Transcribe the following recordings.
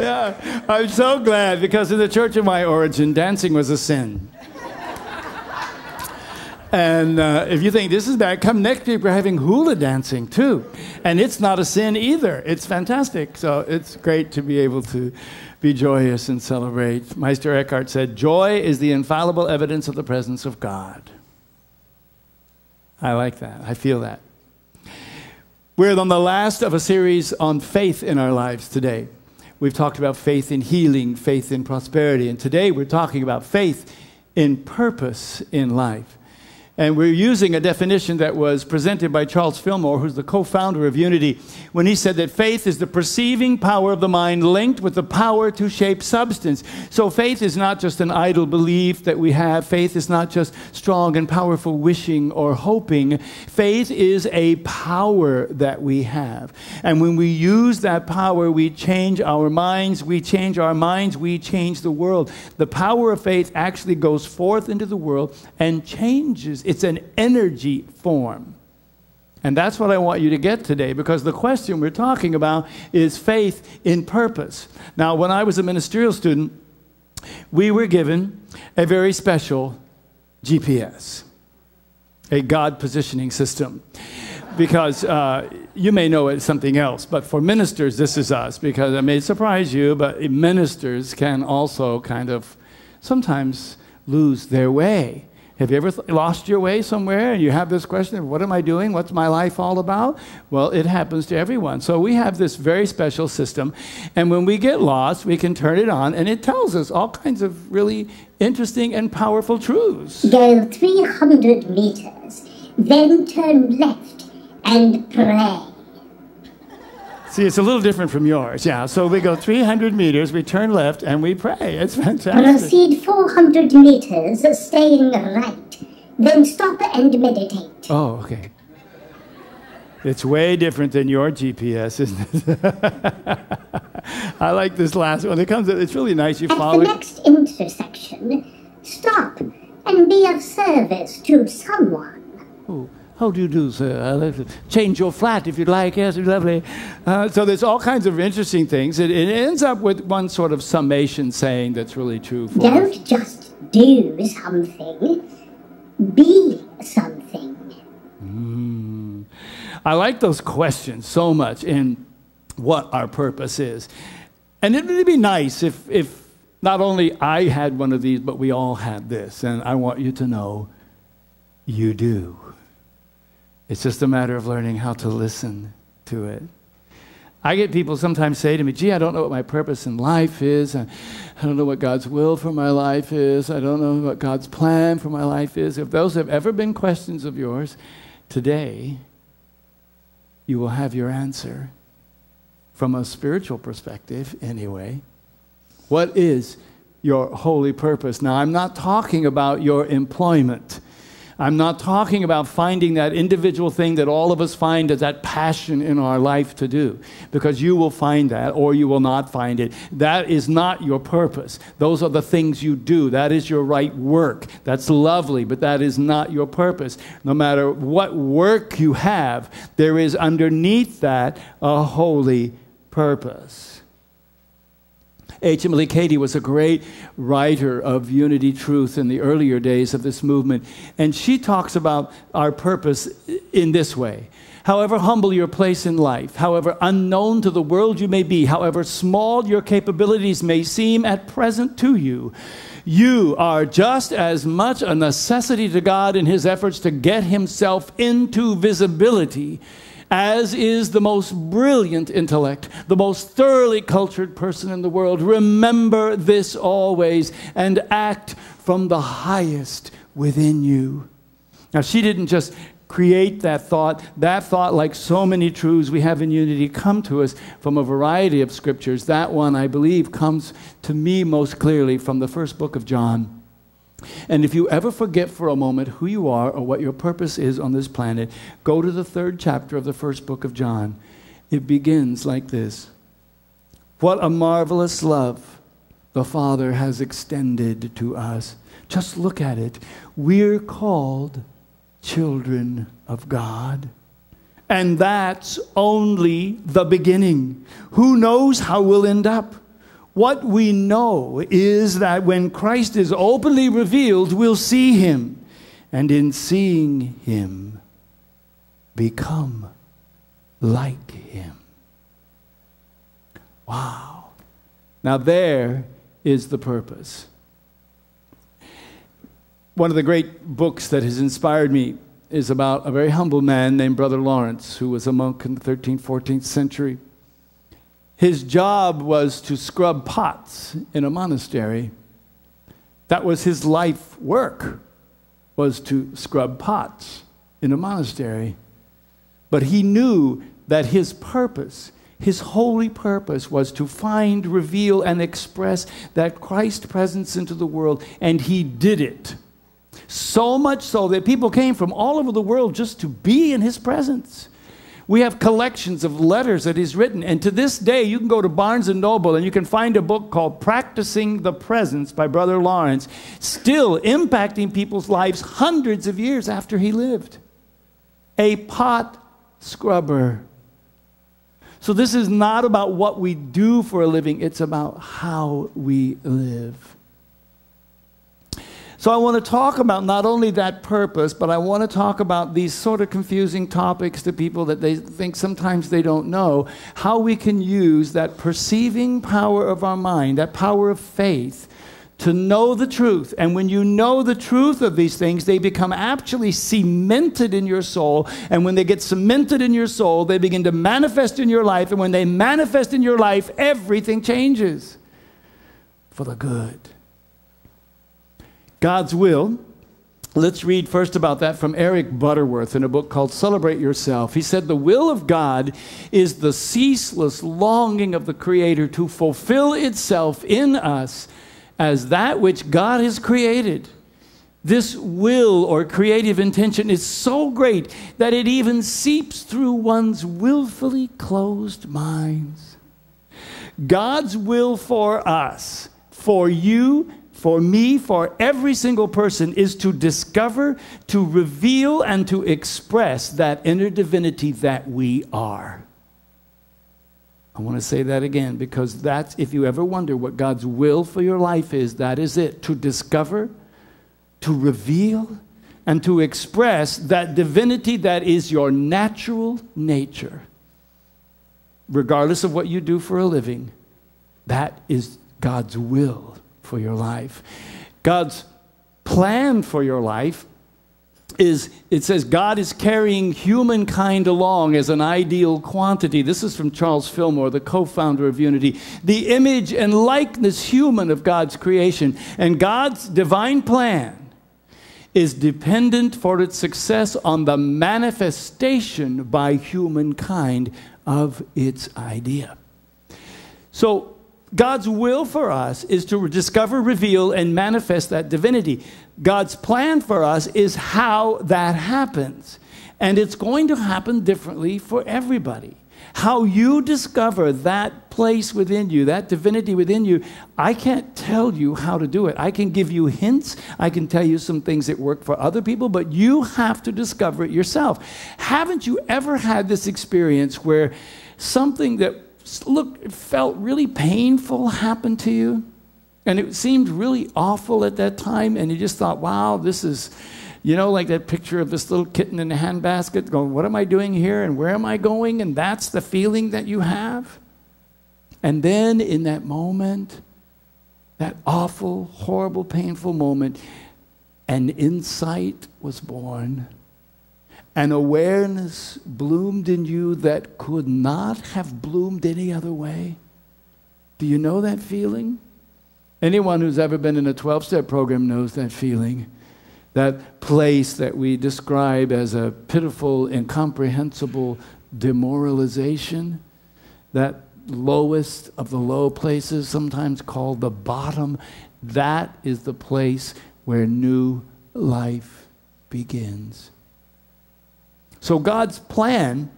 Yeah, I'm so glad, because in the church of my origin, dancing was a sin. And if you think this is bad, come next week, we're having hula dancing too. And it's not a sin either. It's fantastic. So it's great to be able to be joyous and celebrate. Meister Eckhart said, joy is the infallible evidence of the presence of God. I like that. I feel that. We're on the last of a series on faith in our lives today. We've talked about faith in healing, faith in prosperity. And today we're talking about faith in purpose in life. And we're using a definition that was presented by Charles Fillmore, who's the co-founder of Unity, when he said that faith is the perceiving power of the mind linked with the power to shape substance. So faith is not just an idle belief that we have. Faith is not just strong and powerful wishing or hoping. Faith is a power that we have. And when we use that power, we change our minds. We change our minds. We change the world. The power of faith actually goes forth into the world and changes. It's an energy form. And that's what I want you to get today, because the question we're talking about is faith in purpose. Now, when I was a ministerial student, we were given a very special GPS, a God positioning system. Because you may know it's something else, but for ministers, this is us, because it may surprise you, but ministers can also kind of sometimes lose their way. Have you ever lost your way somewhere and you have this question of what am I doing? What's my life all about? Well, it happens to everyone. So we have this very special system. And when we get lost, we can turn it on and it tells us all kinds of really interesting and powerful truths. Go 300 meters, then turn left and pray. See, it's a little different from yours, yeah. So we go 300 meters, we turn left, and we pray. It's fantastic. Proceed 400 meters, staying right. Then stop and meditate. Oh, okay. It's way different than your GPS, isn't it? I like this last one. It's really nice. You follow it. At the next intersection, stop and be of service to someone. Ooh. How do you do, sir? I'd like to change your flat if you'd like. Yes, it's lovely. So there's all kinds of interesting things. It ends up with one sort of summation saying that's really true for us. Don't just do something. Be something. I like those questions so much in what our purpose is. And it would be nice if not only I had one of these, but we all had this. And I want you to know you do. It's just a matter of learning how to listen to it. I get people sometimes say to me, gee, I don't know what my purpose in life is. I don't know what God's will for my life is. I don't know what God's plan for my life is. If those have ever been questions of yours, today you will have your answer from a spiritual perspective anyway. What is your holy purpose? Now, I'm not talking about your employment. I'm not talking about finding that individual thing that all of us find as that passion in our life to do, because you will find that or you will not find it. That is not your purpose. Those are the things you do. That is your right work. That's lovely, but that is not your purpose. No matter what work you have, there is underneath that a holy purpose. Emilie Cady was a great writer of unity truth in the earlier days of this movement. And she talks about our purpose in this way. However humble your place in life, however unknown to the world you may be, however small your capabilities may seem at present to you, you are just as much a necessity to God in his efforts to get himself into visibility as is the most brilliant intellect, the most thoroughly cultured person in the world. Remember this always and act from the highest within you. Now, she didn't just create that thought, like so many truths we have in unity, come to us from a variety of scriptures. That one, I believe, comes to me most clearly from the first book of John. And if you ever forget for a moment who you are or what your purpose is on this planet, go to the 3rd chapter of the first book of John. It begins like this. What a marvelous love the Father has extended to us. Just look at it. We're called children of God. And that's only the beginning. Who knows how we'll end up? What we know is that when Christ is openly revealed, we'll see him, and in seeing him, become like him. Wow. Now there is the purpose. One of the great books that has inspired me is about a very humble man named Brother Lawrence, who was a monk in the 13th, 14th century. His job was to scrub pots in a monastery. That was his life work, was to scrub pots in a monastery. But he knew that his purpose, his holy purpose, was to find, reveal, and express that Christ's presence into the world, and he did it. So much so that people came from all over the world just to be in his presence. We have collections of letters that he's written, and to this day you can go to Barnes & Noble and you can find a book called Practicing the Presence by Brother Lawrence, still impacting people's lives hundreds of years after he lived. A pot scrubber. So this is not about what we do for a living, it's about how we live. So I want to talk about not only that purpose, but I want to talk about these sort of confusing topics to people that they think sometimes they don't know, how we can use that perceiving power of our mind, that power of faith, to know the truth. And when you know the truth of these things, they become actually cemented in your soul. And when they get cemented in your soul, they begin to manifest in your life. And when they manifest in your life, everything changes for the good. God's will. Let's read first about that from Eric Butterworth in a book called Celebrate Yourself. He said, the will of God is the ceaseless longing of the Creator to fulfill itself in us as that which God has created. This will or creative intention is so great that it even seeps through one's willfully closed minds. God's will for us, for you, for me, for every single person, is to discover, to reveal, and to express that inner divinity that we are. I want to say that again, because that's, if you ever wonder what God's will for your life is, that is it. To discover, to reveal, and to express that divinity that is your natural nature. Regardless of what you do for a living, that is God's will for your life. God's plan for your life is, it says, God is carrying humankind along as an ideal quantity. This is from Charles Fillmore, the co-founder of Unity. The image and likeness human of God's creation. And God's divine plan is dependent for its success on the manifestation by humankind of its idea. So God's will for us is to discover, reveal, and manifest that divinity. God's plan for us is how that happens. And it's going to happen differently for everybody. How you discover that place within you, that divinity within you, I can't tell you how to do it. I can give you hints. I can tell you some things that work for other people, but you have to discover it yourself. Haven't you ever had this experience where something that it felt really painful happened to you, and it seemed really awful at that time, and you just thought, wow, this is, you know, like that picture of this little kitten in a handbasket going, what am I doing here and where am I going? And that's the feeling that you have. And then in that moment, that awful, horrible, painful moment, an insight was born. An awareness bloomed in you that could not have bloomed any other way. Do you know that feeling? Anyone who's ever been in a 12-step program knows that feeling. That place that we describe as a pitiful, incomprehensible demoralization. That lowest of the low places, sometimes called the bottom. That is the place where new life begins. So God's plan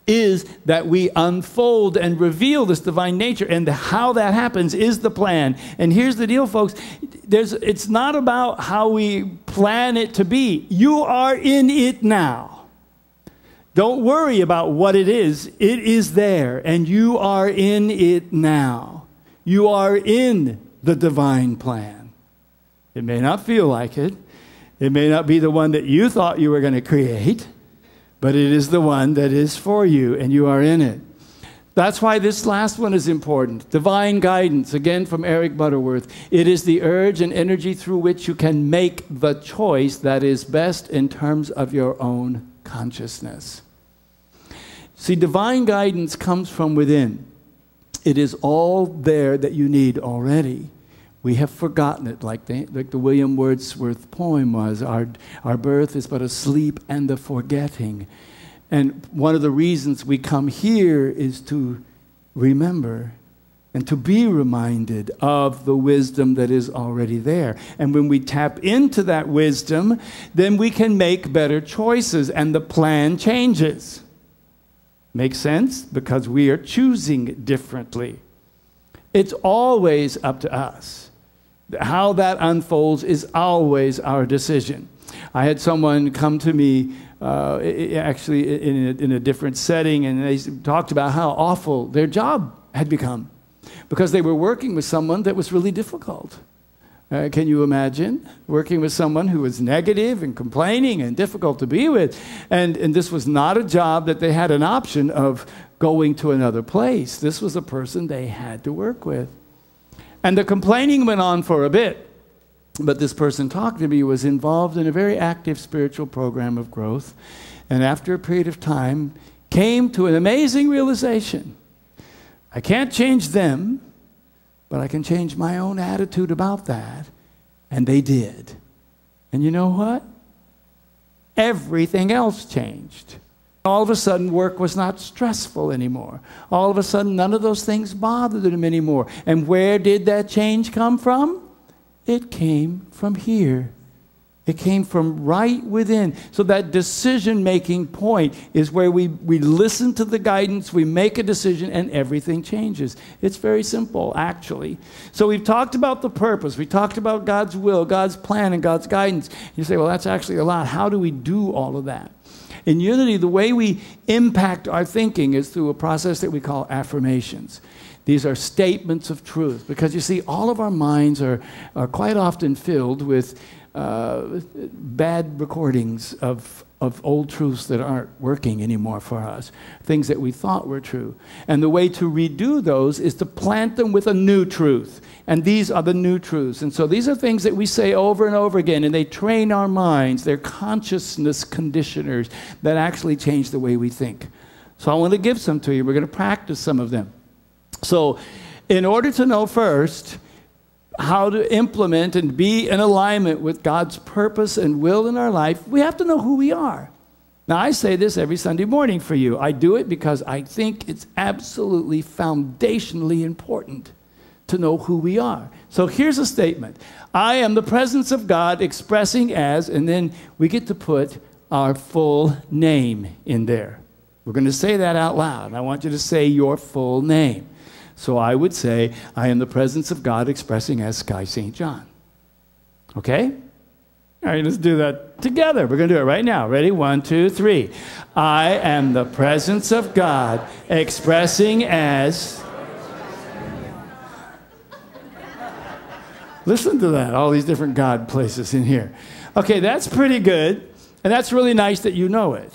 is that we unfold and reveal this divine nature, and how that happens is the plan. And here's the deal, folks. It's not about how we plan it to be. You are in it now. Don't worry about what it is. It is there, and you are in it now. You are in the divine plan. It may not feel like it. It may not be the one that you thought you were going to create, but it is the one that is for you, and you are in it. That's why this last one is important. Divine guidance, again from Eric Butterworth. It is the urge and energy through which you can make the choice that is best in terms of your own consciousness. See, divine guidance comes from within. It is all there that you need already. We have forgotten it, like the William Wordsworth poem was. Our birth is but a sleep and a forgetting. And one of the reasons we come here is to remember and to be reminded of the wisdom that is already there. And when we tap into that wisdom, then we can make better choices and the plan changes. Makes sense? Because we are choosing differently. It's always up to us. How that unfolds is always our decision. I had someone come to me actually in a different setting, and they talked about how awful their job had become because they were working with someone that was really difficult. Can you imagine working with someone who was negative and complaining and difficult to be with? And this was not a job that they had an option of going to another place. This was a person they had to work with. And the complaining went on for a bit. But this person talking to me was involved in a very active spiritual program of growth. And after a period of time, came to an amazing realization. I can't change them, but I can change my own attitude about that. And they did. And you know what? Everything else changed. All of a sudden, work was not stressful anymore. All of a sudden, none of those things bothered him anymore. And where did that change come from? It came from here. It came from right within. So that decision-making point is where we listen to the guidance, we make a decision, and everything changes. It's very simple, actually. So we've talked about the purpose. We talked about God's will, God's plan, and God's guidance. You say, well, that's actually a lot. How do we do all of that? In Unity, the way we impact our thinking is through a process that we call affirmations. These are statements of truth. Because you see, all of our minds are quite often filled with bad recordings of old truths that aren't working anymore for us, things that we thought were true. And the way to redo those is to plant them with a new truth. And these are the new truths. And so these are things that we say over and over again, and they train our minds. They're consciousness conditioners that actually change the way we think. So I want to give some to you. We're going to practice some of them. So in order to know first how to implement and be in alignment with God's purpose and will in our life, we have to know who we are. Now, I say this every Sunday morning for you. I do it because I think it's absolutely foundationally important to know who we are. So here's a statement. I am the presence of God expressing as, and then we get to put our full name in there. We're going to say that out loud. I want you to say your full name. So I would say, I am the presence of God expressing as Sky St. John. Okay? All right, let's do that together. We're going to do it right now. Ready? 1, 2, 3. I am the presence of God expressing as... Listen to that, all these different God places in here. Okay, that's pretty good, and that's really nice that you know it.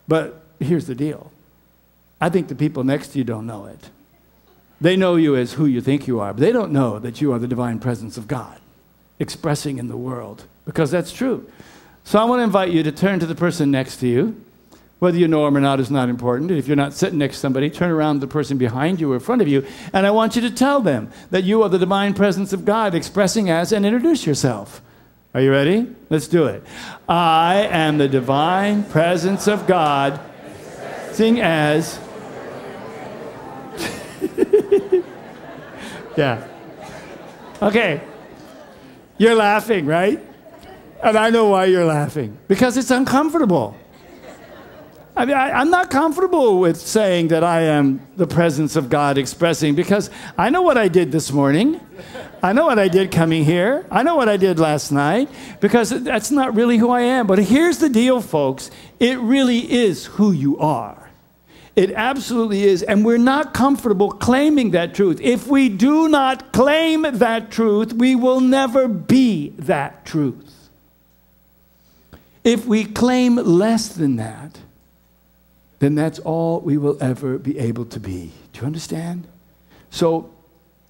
But here's the deal. I think the people next to you don't know it. They know you as who you think you are, but they don't know that you are the divine presence of God expressing in the world, because that's true. So I want to invite you to turn to the person next to you. Whether you know them or not is not important. If you're not sitting next to somebody, turn around to the person behind you or in front of you, and I want you to tell them that you are the divine presence of God expressing as, and introduce yourself. Are you ready? Let's do it. I am the divine presence of God expressing as... Yeah. Okay. You're laughing, right? And I know why you're laughing. Because it's uncomfortable. I mean, I'm not comfortable with saying that I am the presence of God expressing, because I know what I did this morning. I know what I did coming here. I know what I did last night, because that's not really who I am. But here's the deal, folks. It really is who you are. It absolutely is. And we're not comfortable claiming that truth. If we do not claim that truth, we will never be that truth. If we claim less than that, then that's all we will ever be able to be. Do you understand? So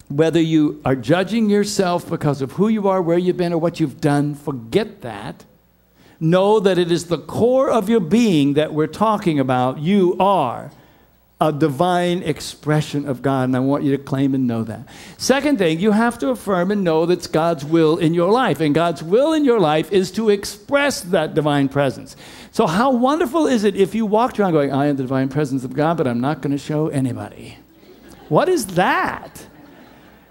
whether you are judging yourself because of who you are, where you've been, or what you've done, forget that. Know that it is the core of your being that we're talking about. You are a divine expression of God, and I want you to claim and know that. Second thing, you have to affirm and know that's God's will in your life, and God's will in your life is to express that divine presence. So how wonderful is it if you walked around going, I am the divine presence of God, but I'm not going to show anybody. What is that?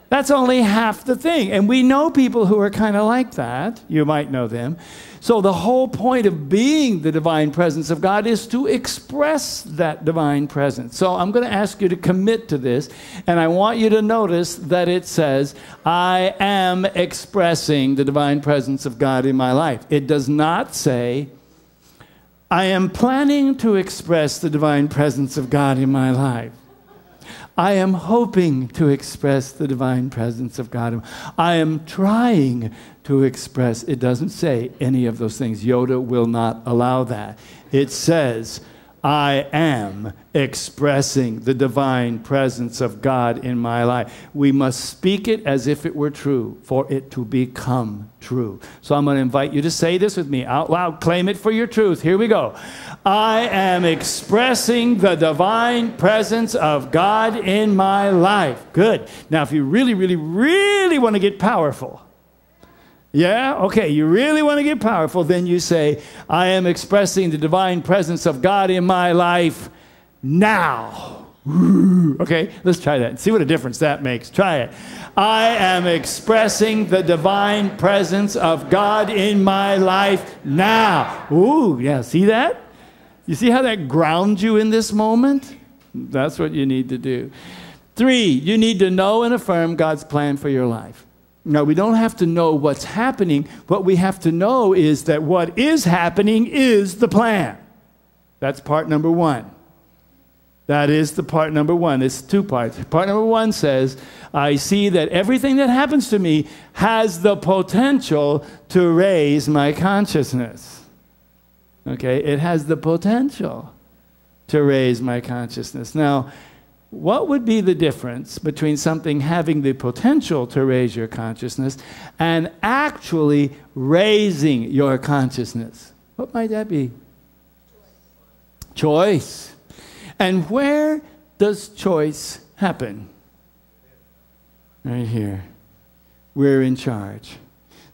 That's only half the thing. And we know people who are kind of like that. You might know them. So the whole point of being the divine presence of God is to express that divine presence. So I'm going to ask you to commit to this. And I want you to notice that it says, I am expressing the divine presence of God in my life. It does not say, I am planning to express the divine presence of God in my life. I am hoping to express the divine presence of God. I am trying to express. It doesn't say any of those things. Yoda will not allow that. It says, I am expressing the divine presence of God in my life. We must speak it as if it were true for it to become true. So I'm going to invite you to say this with me out loud. Claim it for your truth. Here we go. I am expressing the divine presence of God in my life. Good. Now, if you really, really, really want to get powerful, yeah? Okay, you really want to get powerful, then you say, I am expressing the divine presence of God in my life now. Okay, let's try that. See what a difference that makes. Try it. I am expressing the divine presence of God in my life now. Ooh, yeah, see that? You see how that grounds you in this moment? That's what you need to do. 3, you need to know and affirm God's plan for your life. Now, we don't have to know what's happening. What we have to know is that what is happening is the plan. That's part number 1. That is the part number 1. It's 2 parts. Part number 1 says, I see that everything that happens to me has the potential to raise my consciousness. Okay, it has the potential to raise my consciousness. Now, what would be the difference between something having the potential to raise your consciousness and actually raising your consciousness? What might that be? Choice. And where does choice happen? Right here. We're in charge.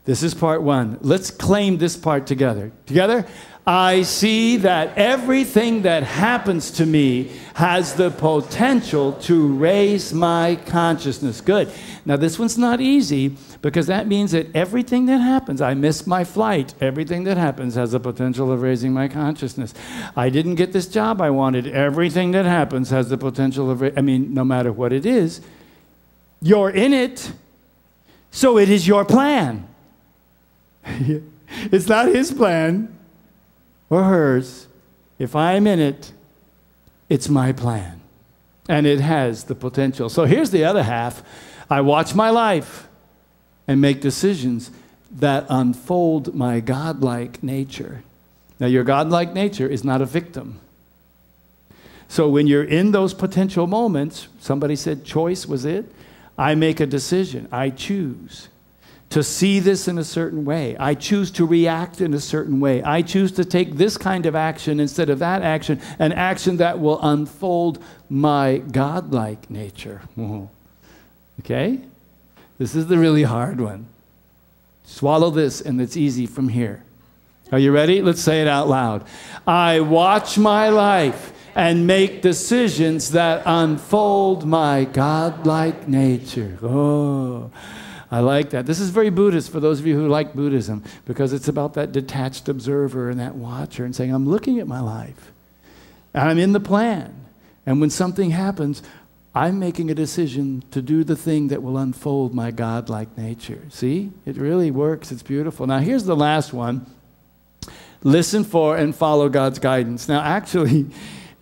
This is part 1. Let's claim this part together. Together? I see that everything that happens to me has the potential to raise my consciousness. Good. Now, this one's not easy because that means that everything that happens, I missed my flight, everything that happens has the potential of raising my consciousness. I didn't get this job I wanted. Everything that happens has the potential of, no matter what it is, you're in it, so it is your plan. It's not his plan or hers. If I'm in it, it's my plan. And it has the potential. So here's the other half. I watch my life and make decisions that unfold my godlike nature. Now, your godlike nature is not a victim. So when you're in those potential moments, somebody said choice was it. I make a decision. I choose to see this in a certain way. I choose to react in a certain way. I choose to take this kind of action instead of that action, an action that will unfold my godlike nature. Okay? This is the really hard one. Swallow this, and it's easy from here. Are you ready? Let's say it out loud. I watch my life and make decisions that unfold my godlike nature. Oh, I like that. This is very Buddhist for those of you who like Buddhism, because it's about that detached observer and that watcher and saying, I'm looking at my life. And I'm in the plan. And when something happens, I'm making a decision to do the thing that will unfold my godlike nature. See? It really works. It's beautiful. Now, here's the last one. Listen for and follow God's guidance. Now, actually,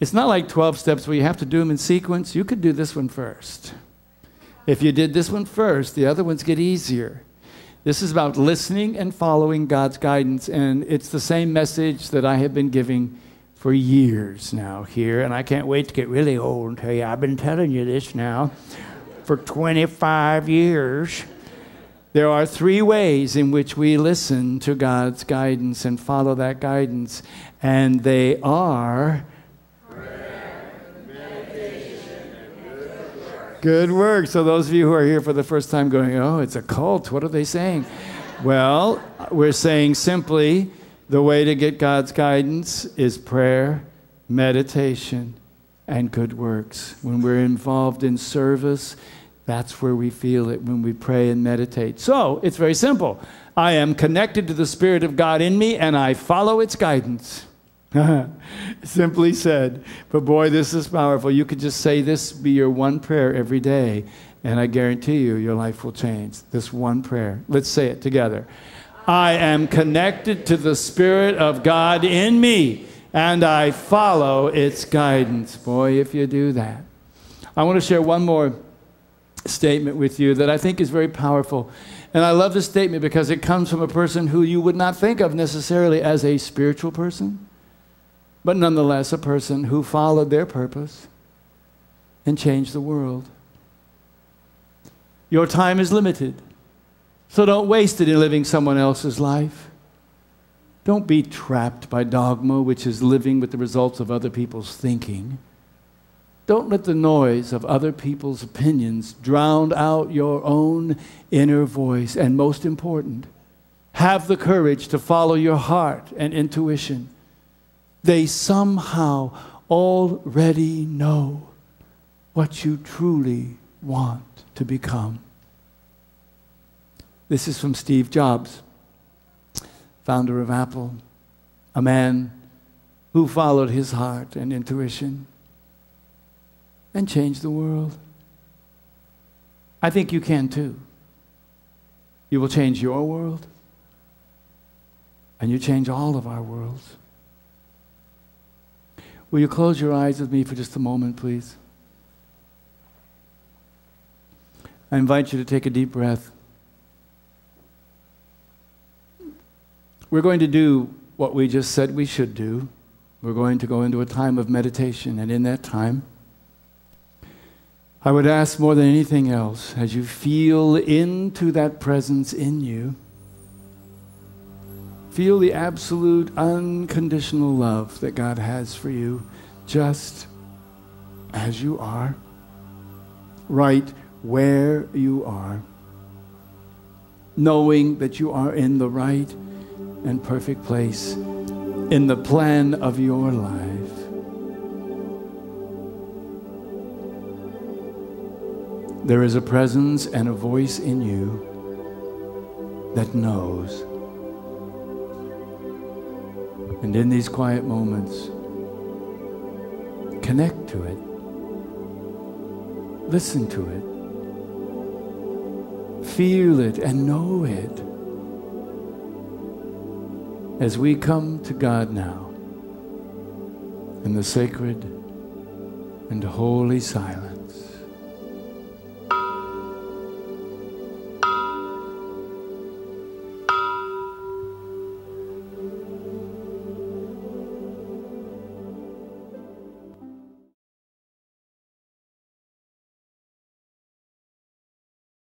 It's not like 12 steps where you have to do them in sequence. You could do this one first. If you did this one first, the other ones get easier. This is about listening and following God's guidance, and it's the same message that I have been giving for years now here, and I can't wait to get really old and tell you I've been telling you this now for 25 years. There are 3 ways in which we listen to God's guidance and follow that guidance, and they are prayer, meditation, and good work. So those of you who are here for the first time going, oh, it's a cult, what are they saying? Well, we're saying simply the way to get God's guidance is prayer, meditation, and good works. When we're involved in service, that's where we feel it, when we pray and meditate. So, it's very simple. I am connected to the Spirit of God in me, and I follow its guidance. Simply said. But boy, this is powerful. You could just say this, be your one prayer every day, and I guarantee you, your life will change. This one prayer. Let's say it together. I am connected to the Spirit of God in me, and I follow its guidance. Boy, if you do that. I want to share one more statement with you that I think is very powerful. And I love this statement because it comes from a person who you would not think of necessarily as a spiritual person, but nonetheless a person who followed their purpose and changed the world. Your time is limited, so don't waste it in living someone else's life. Don't be trapped by dogma, which is living with the results of other people's thinking. Don't let the noise of other people's opinions drown out your own inner voice. And most important, have the courage to follow your heart and intuition. They somehow already know what you truly want to become. This is from Steve Jobs, founder of Apple, a man who followed his heart and intuition and changed the world. I think you can too. You will change your world, and you change all of our worlds. Will you close your eyes with me for just a moment, please? I invite you to take a deep breath. We're going to do what we just said we should do. We're going to go into a time of meditation, and in that time, I would ask more than anything else, as you feel into that presence in you, feel the absolute unconditional love that God has for you, just as you are, right where you are, knowing that you are in the right and perfect place in the plan of your life. There is a presence and a voice in you that knows. And in these quiet moments, connect to it. Listen to it. Feel it and know it. As we come to God now in the sacred and holy silence,